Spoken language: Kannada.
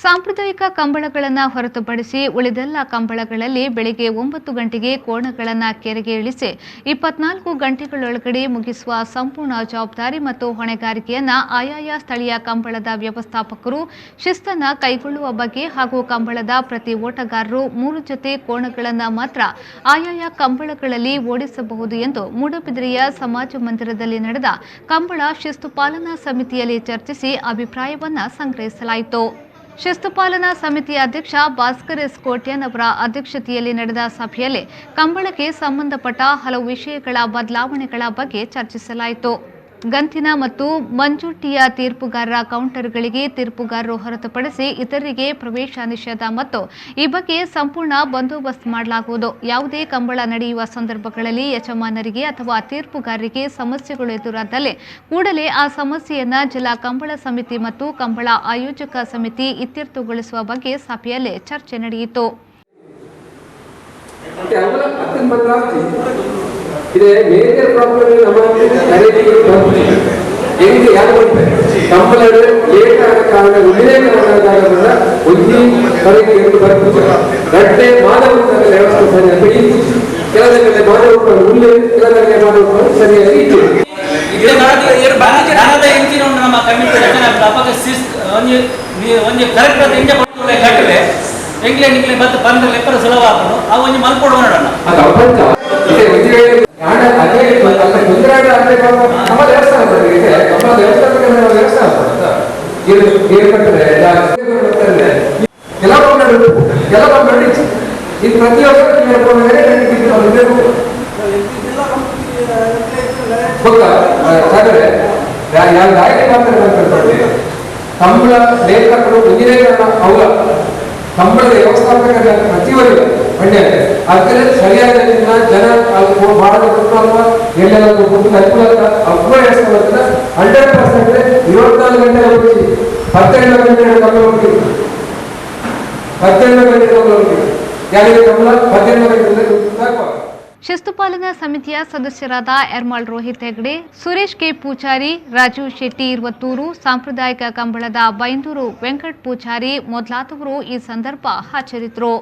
ಸಾಂಪ್ರದಾಯಿಕ ಕಂಬಳಗಳನ್ನು ಹೊರತುಪಡಿಸಿ ಉಳಿದೆಲ್ಲ ಕಂಬಳಗಳಲ್ಲಿ ಬೆಳಗ್ಗೆ 9 ಗಂಟೆಗೆ ಕೋಣಗಳನ್ನು ಕೆರೆಗೆ ಇಳಿಸಿ 24 ಗಂಟೆಗಳೊಳಗಡೆ ಮುಗಿಸುವ ಸಂಪೂರ್ಣ ಜವಾಬ್ದಾರಿ ಮತ್ತು ಹೊಣೆಗಾರಿಕೆಯನ್ನು ಆಯಾಯ ಸ್ಥಳೀಯ ಕಂಬಳದ ವ್ಯವಸ್ಥಾಪಕರು ಶಿಸ್ತನ್ನು ಕೈಗೊಳ್ಳುವ ಬಗ್ಗೆ ಹಾಗೂ ಕಂಬಳದ ಪ್ರತಿ ಓಟಗಾರರು 3 ಜೊತೆ ಕೋಣಗಳನ್ನು ಮಾತ್ರ ಆಯಾಯ ಕಂಬಳಗಳಲ್ಲಿ ಓಡಿಸಬಹುದು ಎಂದು ಮೂಡಬಿದಿರೆಯ ಸಮಾಜ ಮಂದಿರದಲ್ಲಿ ನಡೆದ ಕಂಬಳ ಶಿಸ್ತು ಪಾಲನಾ ಸಮಿತಿಯಲ್ಲಿ ಚರ್ಚಿಸಿ ಅಭಿಪ್ರಾಯವನ್ನು ಸಂಗ್ರಹಿಸಲಾಯಿತು. ಶಿಸ್ತು ಪಾಲನಾ ಸಮಿತಿಯ ಅಧ್ಯಕ್ಷ ಭಾಸ್ಕರ್ ಎಸ್ ಕೋಟ್ಯನ್ ಅವರ ಅಧ್ಯಕ್ಷತೆಯಲ್ಲಿ ನಡೆದ ಸಭೆಯಲ್ಲಿ ಕಂಬಳಕ್ಕೆ ಸಂಬಂಧಪಟ್ಟ ಹಲವು ವಿಷಯಗಳ ಬದಲಾವಣೆಗಳ ಬಗ್ಗೆ ಚರ್ಚಿಸಲಾಯಿತು. ಗಂತಿನ ಮತ್ತು ಮಂಜುಟ್ಟಿಯ ತೀರ್ಪುಗಾರರ ಕೌಂಟರ್ಗಳಿಗೆ ತೀರ್ಪುಗಾರರು ಹೊರತುಪಡಿಸಿ ಇತರರಿಗೆ ಪ್ರವೇಶ ನಿಷೇಧ ಮತ್ತು ಈ ಬಗ್ಗೆ ಸಂಪೂರ್ಣ ಬಂದೋಬಸ್ತ್ ಮಾಡಲಾಗುವುದು. ಯಾವುದೇ ಕಂಬಳ ನಡೆಯುವ ಸಂದರ್ಭಗಳಲ್ಲಿ ಯಜಮಾನರಿಗೆ ಅಥವಾ ತೀರ್ಪುಗಾರರಿಗೆ ಸಮಸ್ಯೆಗಳು ಎದುರಾದಲ್ಲಿ ಕೂಡಲೇ ಆ ಸಮಸ್ಯೆಯನ್ನು ಜಿಲ್ಲಾ ಕಂಬಳ ಸಮಿತಿ ಮತ್ತು ಕಂಬಳ ಆಯೋಜಕ ಸಮಿತಿ ಇತ್ಯರ್ಥಗೊಳಿಸುವ ಬಗ್ಗೆ ಸಭೆಯಲ್ಲಿ ಚರ್ಚೆ ನಡೆಯಿತು. ಇದೆ ಮೇಜರ್ ಪ್ರಾಬ್ಲಮ್ ನಮ್ಮ ಖರೀದಿಗೆ ಹೆಂಗೆ ಯಾರು ಕಂಬಳ ಲೇಟ್ ಆದ ಕಾರಣ ಉಳಿದೇ ಕಾರಣದಿಂದ ಒಂದಿ ಖರೀದಿ ಎಂದು ಬರ್ತಿದ್ದಾರೆ. ಗಡ್ಡೆ ಮಾನವ ವ್ಯವಸ್ಥೆ ಸರಿಯಾಗಿ ಕೆಲವರಿಗೆ ಮಾನವ ಹುಲ್ಲು ಕೆಲವರಿಗೆ ಮಾನವ ಸರಿಯಾಗಿ ಇತ್ತು. ನಮ್ಮ ಕಮಿಟಿ ಒಂದು ಕರೆಕ್ಟ್ ಇಂಜ ಕಟ್ಟಲೆ ಎಂಗ್ಲೆ ನಿಂಗ್ಲೆ ಮತ್ತೆ ಬಂದ ಲೆಕ್ಕರು ಸುಲಭ ಹಾಕೋದು ಆ ಒಂದು ಮಲ್ಕೊಡುವ ನೋಡೋಣ ಕಂಬಳ ಲೇಖಕರು ಇಂಜಿನಿಯರ್ ಅವರ ಕಂಬಳದ ವ್ಯವಸ್ಥಾಪಕರ ಪ್ರತಿಯೊಂದು ಮಂಡ್ಯ ಅದಕ್ಕೆ ಸರಿಯಾದ ಜನ ಮಾಡಬೇಕು ಅಥವಾ ಎಲ್ಲೆಲ್ಲ ಅನುಕೂಲ ಅವ್ಯವಸ್ಥೆ 100% 24 ಗಂಟೆ ಹೋಗಿ 12 ಗಂಟೆ ಕಂಬಳ ಹೋಗ್ತೀವಿ 12 ಗಂಟೆ ಕಂಬಳ ಹೋಗ್ತೀವಿ ಯಾರಿಗೆ ಕಂಬಳ 12 ಗಂಟೆ. ಶಿಸ್ತು ಪಾಲನಾ ಸಮಿತಿಯ ಸದಸ್ಯರಾದ ಯರ್ಮಾಳ್ ರೋಹಿತ್ ಹೆಗ್ಡೆ, ಸುರೇಶ್ ಕೆ ಪೂಜಾರಿ, ರಾಜು ಶೆಟ್ಟಿ ಇರುವತ್ತೂರು, ಸಾಂಪ್ರದಾಯಿಕ ಕಂಬಳದ ಬೈಂದೂರು ವೆಂಕಟ್ ಪೂಜಾರಿ ಮೊದಲಾದವರು ಈ ಸಂದರ್ಭ ಹಾಜರಿದ್ದರು.